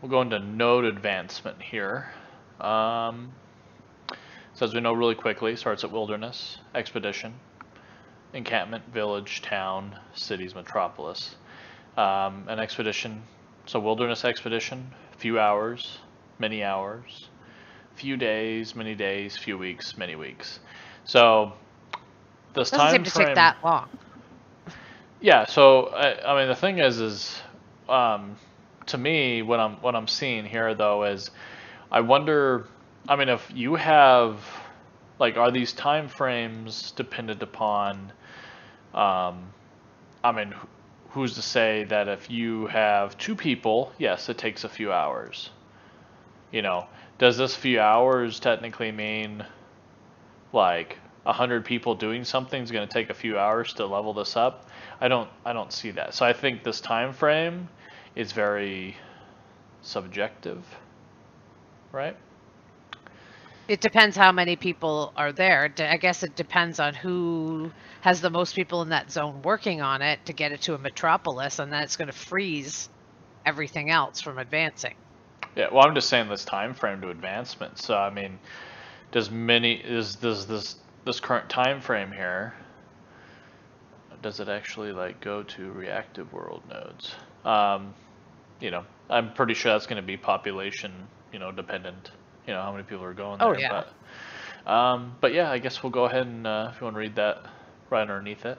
we'll go into node advancement here. So as we know really quickly, starts at wilderness, expedition, encampment, village, town, cities, metropolis. An expedition, so wilderness expedition, few hours, many hours, few days, many days, few weeks, many weeks. So this Doesn't time seem to frame, take that long. yeah. So I mean, the thing is, to me, what I'm seeing here though is, I wonder. I mean, if you have, like, are these time frames dependent upon? I mean, who's to say that if you have two people, yes, it takes a few hours. You know, does this few hours technically mean like 100 people doing something is going to take a few hours to level this up? I don't see that. So I think this time frame is very subjective, right? It depends how many people are there. I guess it depends on who has the most people in that zone working on it to get it to a metropolis, and then it's going to freeze everything else from advancing. Yeah, well, I'm just saying this time frame to advancement. So I mean, does this current time frame here, does it actually like go to reactive world nodes? You know, I'm pretty sure that's going to be population, dependent. You know, how many people are going there. Oh, yeah. But yeah, I guess we'll go ahead and if you want to read that right underneath it.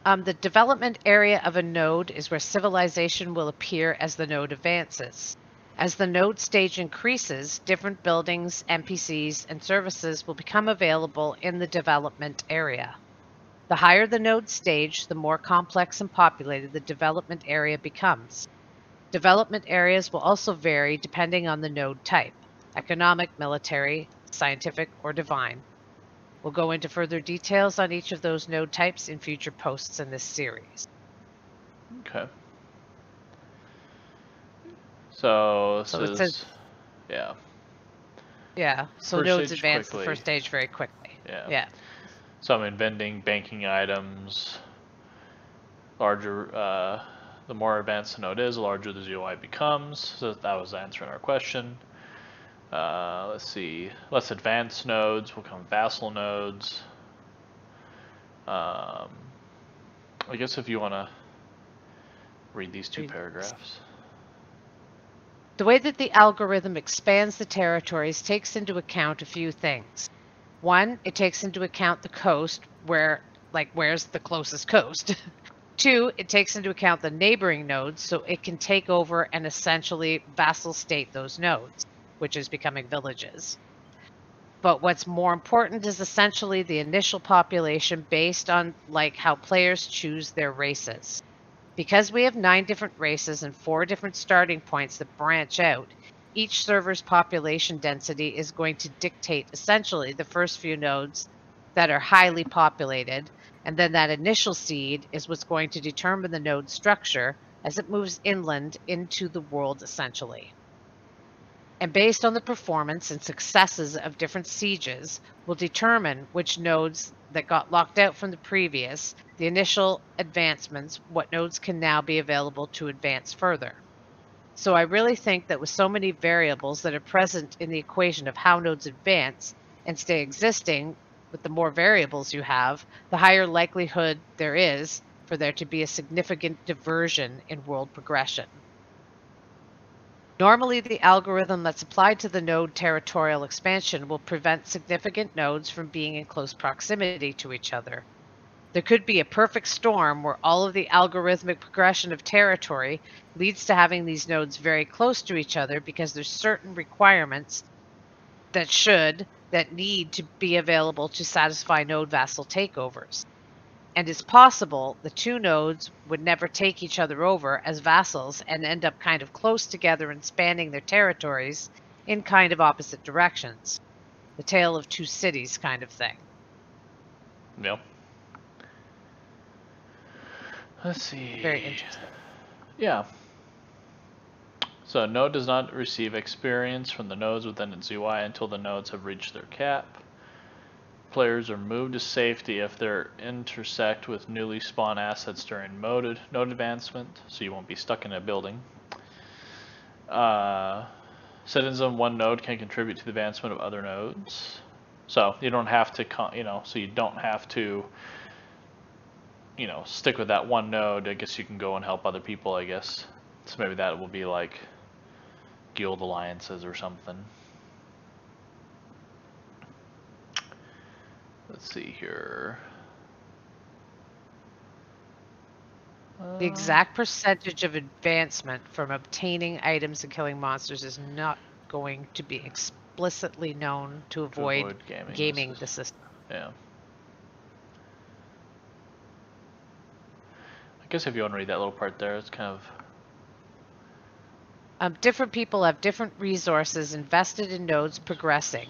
The development area of a node is where civilization will appear as the node advances. As the node stage increases, different buildings, NPCs, and services will become available in the development area. The higher the node stage, the more complex and populated the development area becomes. Development areas will also vary depending on the node type: economic, military, scientific, or divine. We'll go into further details on each of those node types in future posts in this series. Okay. So this So it is, says, yeah. yeah, so First nodes stage advance the quickly. first stage very quickly. Yeah. Yeah. So I'm vending, banking items. Larger, the more advanced the node is, the larger the GUI becomes. So that was answering our question. Let's see. Less advanced nodes will become vassal nodes. I guess if you want to read these two paragraphs. The way that the algorithm expands the territories takes into account a few things. One, it takes into account the coast, where's the closest coast. Two, it takes into account the neighboring nodes, so it can take over and essentially vassal state those nodes, which is becoming villages. But what's more important is essentially the initial population based on like how players choose their races. Because we have 9 different races and 4 different starting points that branch out, each server's population density is going to dictate essentially the first few nodes that are highly populated, and then that initial seed is what's going to determine the node structure as it moves inland into the world essentially. And based on the performance and successes of different sieges, will determine which nodes that got locked out from the previous, the initial advancements, what nodes can now be available to advance further. So I really think that with so many variables that are present in the equation of how nodes advance and stay existing, with the more variables you have, the higher likelihood there is for there to be a significant diversion in world progression. Normally, the algorithm that's applied to the node territorial expansion will prevent significant nodes from being in close proximity to each other. There could be a perfect storm where all of the algorithmic progression of territory leads to having these nodes very close to each other because there's certain requirements that need to be available to satisfy node vassal takeovers. And it's possible the two nodes would never take each other over as vassals and end up kind of close together and spanning their territories in kind of opposite directions. The tale of two cities kind of thing. Yep. Let's see. Very interesting. Yeah. So a node does not receive experience from the nodes within its UI until the nodes have reached their cap. Players are moved to safety if they intersect with newly spawned assets during node advancement, so you won't be stuck in a building. Citizens of one node can contribute to the advancement of other nodes. So you don't have to, so you don't have to, stick with that one node. I guess you can go and help other people, I guess. So maybe that will be like guild alliances or something. Let's see here. The exact percentage of advancement from obtaining items and killing monsters is not going to be explicitly known to avoid gaming the system. Yeah. I guess if you want to read that little part there, it's kind of... different people have different resources invested in nodes progressing,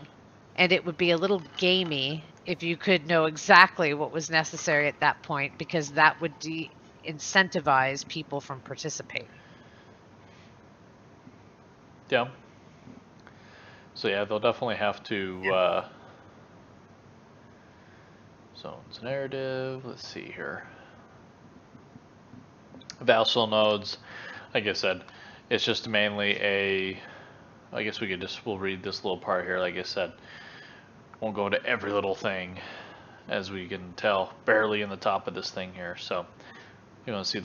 and it would be a little gamey if you could know exactly what was necessary at that point, because that would incentivize people from participating. Yeah. So yeah, they'll definitely have to zones narrative. Let's see here. Vassal nodes, like I said, it's just mainly I guess we'll read this little part here. Like I said, won't go into every little thing, as we can tell, barely in the top of this thing here. So you want to see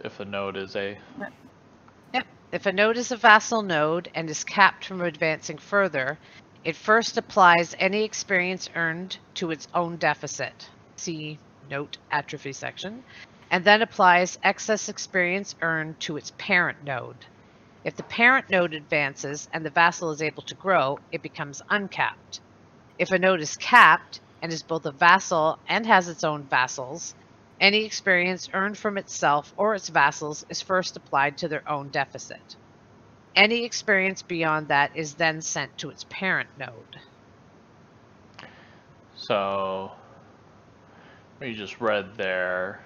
if a node is a... Yep. If a node is a vassal node and is capped from advancing further, it first applies any experience earned to its own deficit. See note atrophy section. And then applies excess experience earned to its parent node. If the parent node advances and the vassal is able to grow, it becomes uncapped. If a node is capped and is both a vassal and has its own vassals, any experience earned from itself or its vassals is first applied to their own deficit. Any experience beyond that is then sent to its parent node. So, what you just read there,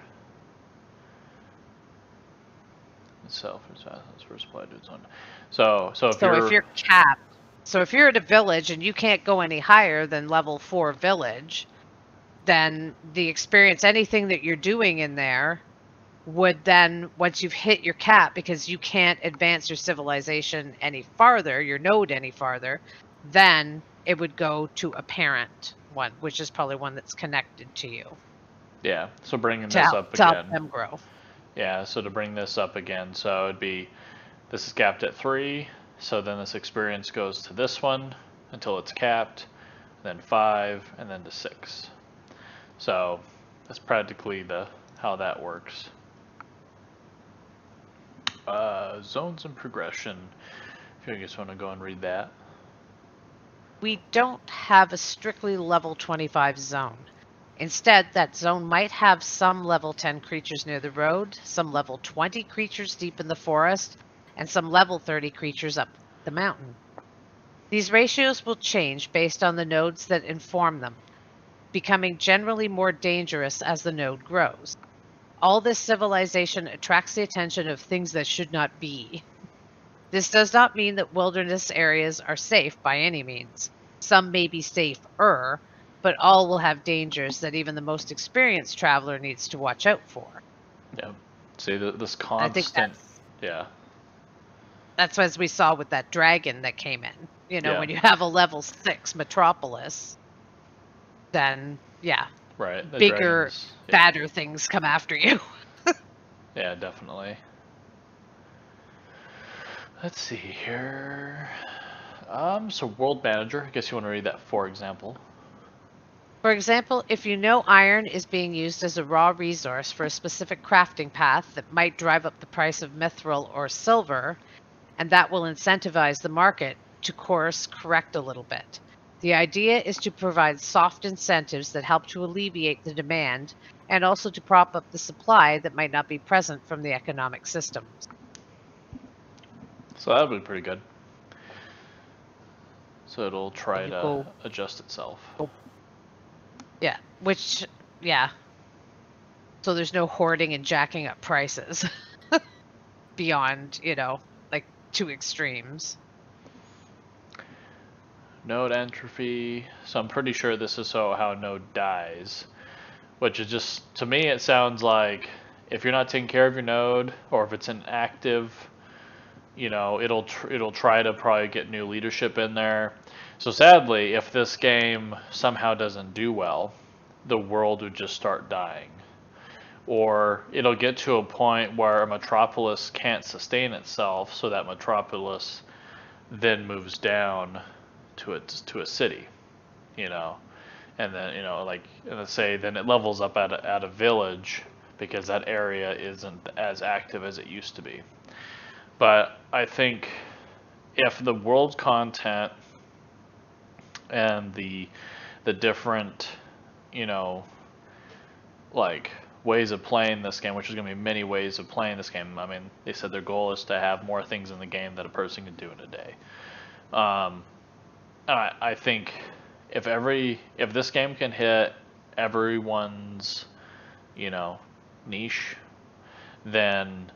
itself is first applied to its own. So if you're capped, so if you're at a village and you can't go any higher than level 4 village, then the experience, anything that you're doing in there, would then, once you've hit your cap, because you can't advance your civilization any farther, your node any farther, then it would go to a parent one, which is probably one that's connected to you. Yeah, so bringing this up to again. Help them grow. Yeah, so to bring this up again, so it'd be, this is capped at 3, so then this experience goes to this one until it's capped, then 5, and then to 6. So that's practically how that works. Zones and progression. If you guys want to go and read that. We don't have a strictly level 25 zone. Instead, that zone might have some level 10 creatures near the road, some level 20 creatures deep in the forest, and some level 30 creatures up the mountain. These ratios will change based on the nodes that inform them, becoming generally more dangerous as the node grows. All this civilization attracts the attention of things that should not be. This does not mean that wilderness areas are safe by any means. Some may be safer, but all will have dangers that even the most experienced traveler needs to watch out for. Yeah. See, this constant... Yeah. That's as we saw with that dragon that came in. When you have a level 6 metropolis, then, yeah. Right. Bigger, badder things come after you. Yeah, definitely. Let's see here. So World Manager, I guess you want to read that, for example. For example, if you know iron is being used as a raw resource for a specific crafting path that might drive up the price of mithril or silver, and that will incentivize the market to course correct a little bit. The idea is to provide soft incentives that help to alleviate the demand and also to prop up the supply that might not be present from the economic systems. So that would be pretty good. So it'll try to adjust itself. Yeah, so there's no hoarding and jacking up prices beyond, like 2 extremes. Node entropy. So I'm pretty sure this is how a node dies. Which is just, to me, it sounds like if you're not taking care of your node, or if it's inactive, it'll try to probably get new leadership in there. So sadly, if this game somehow doesn't do well, the world would just start dying. Or it'll get to a point where a metropolis can't sustain itself, so that metropolis then moves down to a city, and then let's say then it levels up at a village because that area isn't as active as it used to be. But I think if the world content and the different, like ways of playing this game, which is going to be many ways of playing this game. I mean, they said their goal is to have more things in the game that a person can do in a day. I think if this game can hit everyone's, niche, then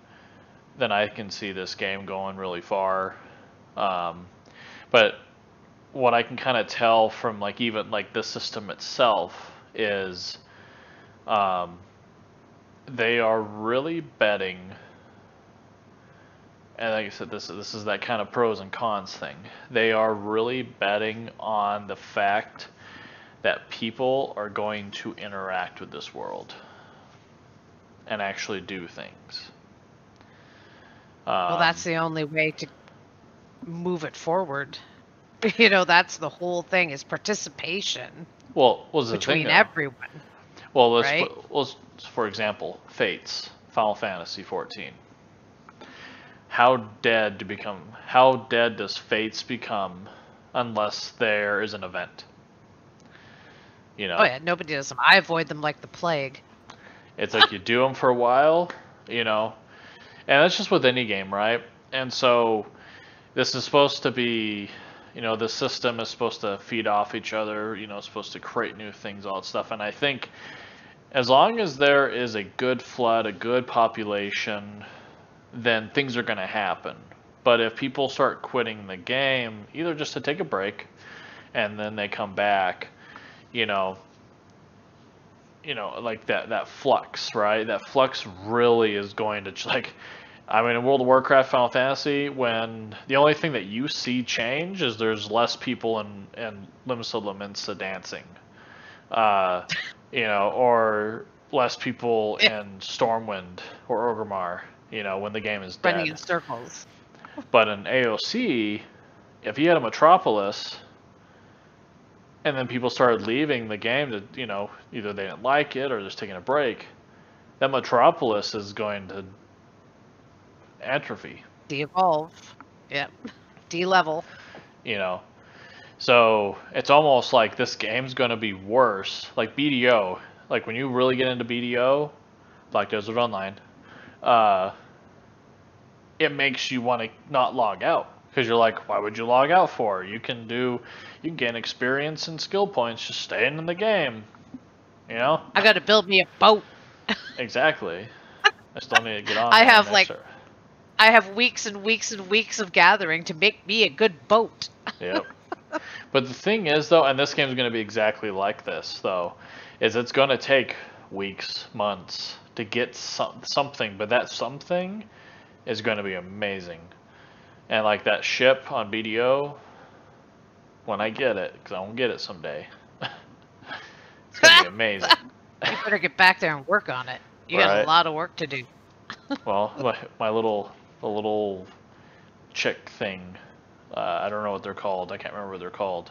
I can see this game going really far. But what I can kind of tell from even the system itself is, they are really betting, and like I said, this is that kind of pros and cons thing. They are really betting on the fact that people are going to interact with this world and actually do things. Well, that's the only way to move it forward. That's the whole thing, is participation. Well, was the between thing, everyone. Well, right? For example, Fates, Final Fantasy 14. How dead does Fates become unless there is an event? Oh yeah, nobody does them. I avoid them like the plague. It's like you do them for a while, and that's just with any game, right? And so this is supposed to be, the system is supposed to feed off each other, it's supposed to create new things, all that stuff. And I think as long as there is a good flood, a good population, then things are going to happen. But if people start quitting the game, either just to take a break and then they come back, like that flux, right? That flux really is going to, in World of Warcraft, Final Fantasy, when the only thing that you see change is there's less people in Limsa Lominsa dancing. Or less people in Stormwind or Orgrimmar, when the game is dead. Running in circles. But in AOC, if you had a metropolis and then people started leaving the game to, either they didn't like it or just taking a break, that metropolis is going to atrophy. De-evolve. Yep. De-level. So it's almost like this game's going to be worse. Like BDO, like when you really get into BDO, Black Desert Online, it makes you want to not log out. Because you're like, why would you log out for? You can gain experience and skill points just staying in the game. I got to build me a boat. Exactly. I still need to get on. I have weeks and weeks and weeks of gathering to make me a good boat. Yep. But the thing is, though, and this game's going to be exactly like this, though, is it's going to take weeks, months to get something, but that something is going to be amazing. And like that ship on BDO, when I get it, because I won't get it someday, it's going to be amazing. You better get back there and work on it. You got a lot of work to do. Well, the little chick thing, I don't know what they're called. I can't remember what they're called.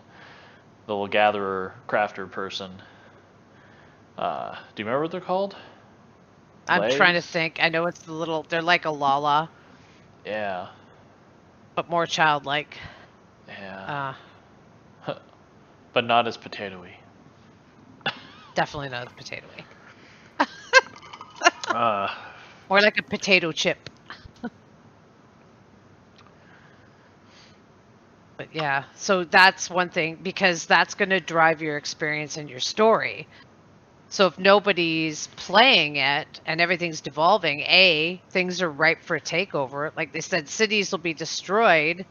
The little gatherer, crafter person. Do you remember what they're called? I'm trying to think. I know it's they're like a Lala. Yeah. But more childlike. Yeah. But not as potato-y. Definitely not as potato-y. More like a potato chip. But yeah, so that's one thing, because that's going to drive your experience and your story. So if nobody's playing it and everything's devolving, things are ripe for a takeover. Like they said, cities will be destroyed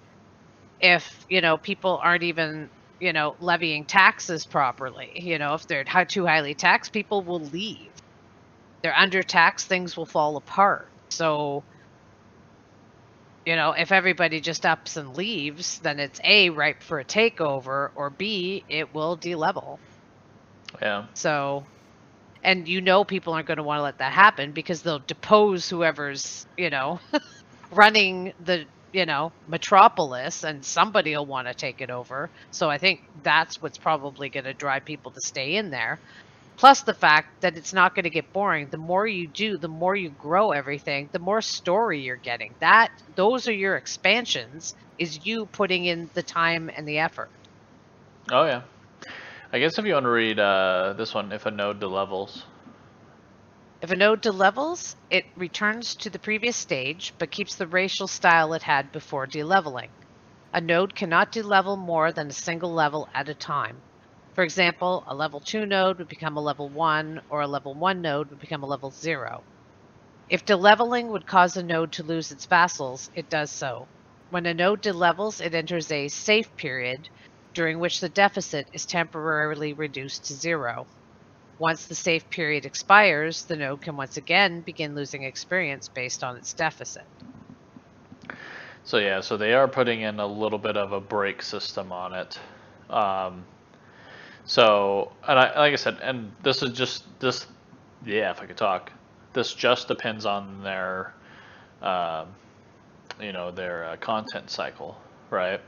if, people aren't even, levying taxes properly. If they're too highly taxed, people will leave. They're under taxed, things will fall apart. So You know, if everybody just ups and leaves, then it's A, ripe for a takeover, or B, it will de-level. Yeah. So, and you know people aren't going to want to let that happen because they'll depose whoever's, you know, running the, you know, metropolis, and somebody will want to take it over. So I think that's what's probably going to drive people to stay in there. Plus the fact that it's not going to get boring. The more you do, the more you grow everything, the more story you're getting. Those are your expansions, is you putting in the time and the effort. Oh yeah. I guess if you want to read this one, if a node delevels. If a node delevels, it returns to the previous stage, but keeps the racial style it had before deleveling. A node cannot delevel more than a single level at a time. For example, a level 2 node would become a level 1, or a level 1 node would become a level 0. If deleveling would cause a node to lose its vassals, it does so. When a node delevels, it enters a safe period, during which the deficit is temporarily reduced to 0. Once the safe period expires, the node can once again begin losing experience based on its deficit. So yeah, so they are putting in a little bit of a break system on it. So, and like I said, and this is just this, yeah, if I could talk, this just depends on their, their content cycle, right?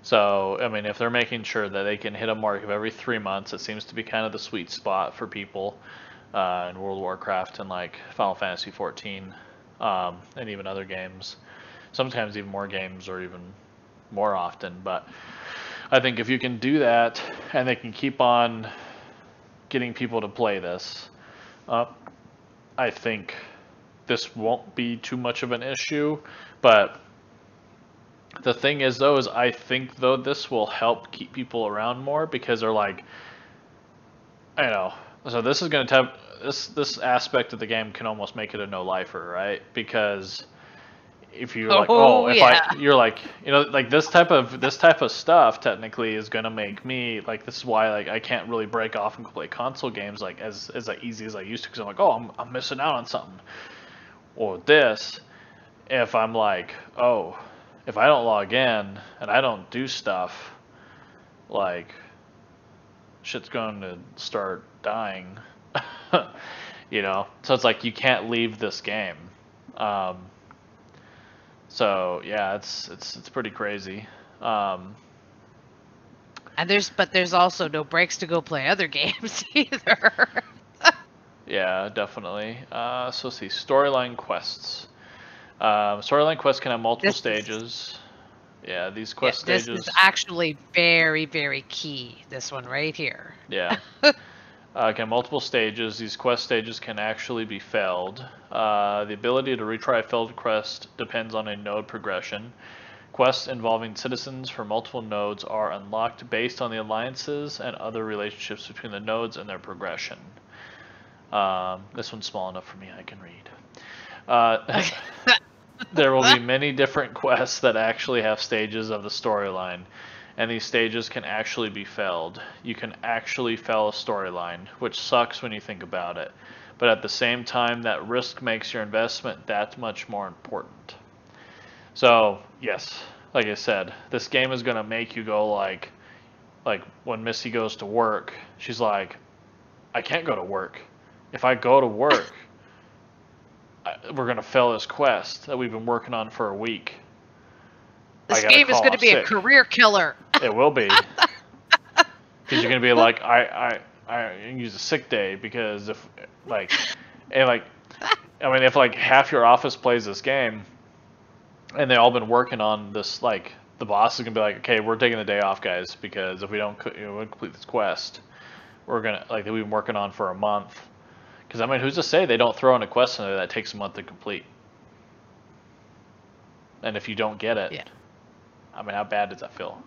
So, I mean, if they're making sure that they can hit a mark of every 3 months, it seems to be kind of the sweet spot for people in World of Warcraft and like Final Fantasy 14, and even other games. Sometimes even more games or even more often. But I think if you can do that and they can keep on getting people to play this, I think this won't be too much of an issue. But the thing is, though, is I think, though, this will help keep people around more because they're like, I know. So this is going to have this aspect of the game can almost make it a no-lifer, right? Because if you're like, oh, if yeah. you're like, like this type of stuff technically is gonna make me like, this is why like I can't really break off and play console games like as easy as I used to, because I'm like, oh, I'm missing out on something. Or this, if I'm like, oh, if I don't log in and I don't do stuff, like shit's going to start dying. So it's like you can't leave this game. So yeah, it's pretty crazy. And there's also no breaks to go play other games either. Yeah, definitely. So let's see, storyline quests. Storyline quests can have multiple stages. Yeah, these quest this stages. is actually very, very key. This one right here. Yeah. Can have multiple stages. These quest stages can actually be failed. The ability to retry a failed quest depends on a node progression. Quests involving citizens for multiple nodes are unlocked based on the alliances and other relationships between the nodes and their progression. This one's small enough for me, I can read. There will be many different quests that actually have stages of the storyline, and these stages can actually be failed. You can actually fail a storyline, which sucks when you think about it, but at the same time, that risk makes your investment that much more important. So, yes, like I said, this game is going to make you go like when Missy goes to work, she's like, I can't go to work. If I go to work, we're going to fail this quest that we've been working on for a week. This game is going to be a career killer. It will be. Because you're going to be like, I use a sick day because if if half your office plays this game and they all been working on this, like the boss is going to be like, okay, we're taking the day off, guys, because if we don't complete this quest, we're going to, like, we've been working on for a month. Because, I mean, who's to say they don't throw in a quest in there that takes a month to complete? And if you don't get it, yeah. I mean, how bad does that feel?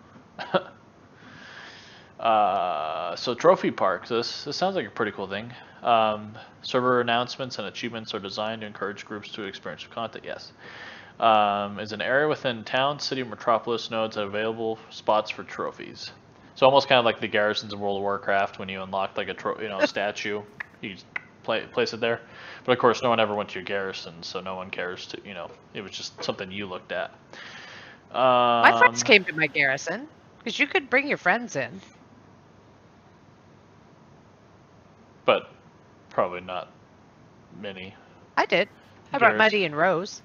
So Trophy Park, this sounds like a pretty cool thing. Server announcements and achievements are designed to encourage groups to experience content. Yes. Is an area within town, city, metropolis nodes that available spots for trophies. So almost kind of like the garrisons in World of Warcraft when you unlock like a statue, you place it there. But of course, no one ever went to your garrison, so no one cares to, you know, it was just something you looked at. My friends came to my garrison, because you could bring your friends in. But probably not many. I did. I brought Muddy and Rose.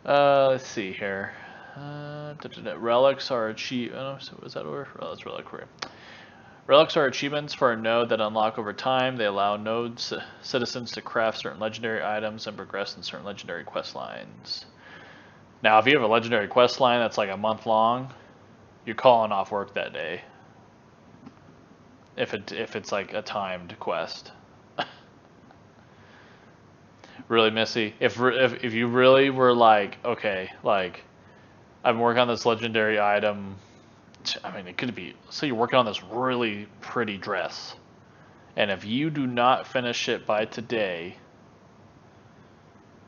Let's see here. Relics are achieved. Oh, was that over? Oh, that's relic career. Relics are achievements for a node that unlock over time. They allow nodes citizens to craft certain legendary items and progress in certain legendary quest lines. Now, if you have a legendary quest line that's like a month long, you're calling off work that day. If it's like a timed quest. Really, Missy, if you really were like, okay, like I'm working on this legendary item. I mean, it could be, say you're working on this really pretty dress, and if you do not finish it by today,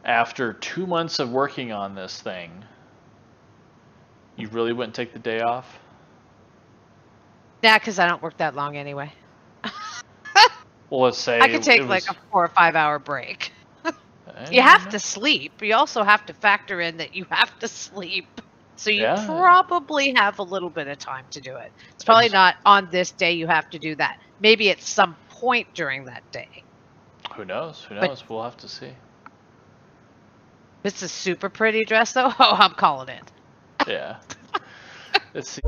after 2 months of working on this thing, you really wouldn't take the day off? Yeah, because I don't work that long anyway. Well, let's say I could take like a 4 or 5 hour break. You have to sleep. You also have to factor in that you have to sleep. So you probably have a little bit of time to do it. It's probably not on this day you have to do that. Maybe at some point during that day. Who knows? Who knows? We'll have to see. It's a super pretty dress, though. Oh, I'm calling it. Yeah. Let's see.